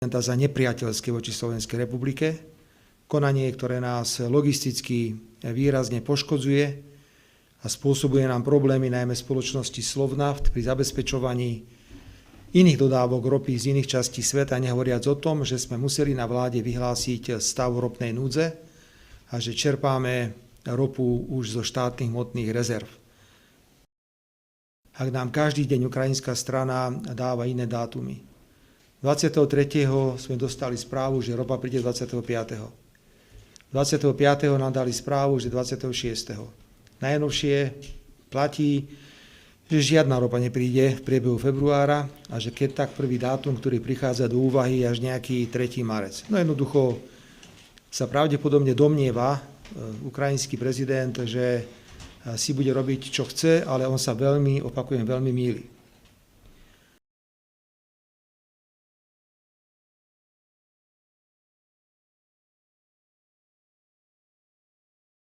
za nepriateľské voči Slovenskej republike. Konanie, ktoré nás logisticky výrazne poškodzuje a spôsobuje nám problémy najmä spoločnosti Slovnaft pri zabezpečovaní iných dodávok ropy z iných častí sveta, nehovoriac o tom, že sme museli na vláde vyhlásiť stav ropnej núdze a že čerpáme ropu už zo štátnych hmotných rezerv. Ak nám každý deň ukrajinská strana dáva iné dátumy. 23. sme dostali správu, že ropa príde 25. 25. nám dali správu, že 26. Najnovšie platí, že žiadna ropa nepríde v priebehu februára a že keď tak prvý dátum, ktorý prichádza do úvahy, až nejaký 3. marec. No jednoducho sa pravdepodobne domnieva ukrajinský prezident, že si bude robiť, čo chce, ale on sa veľmi, opakujem, veľmi mýli.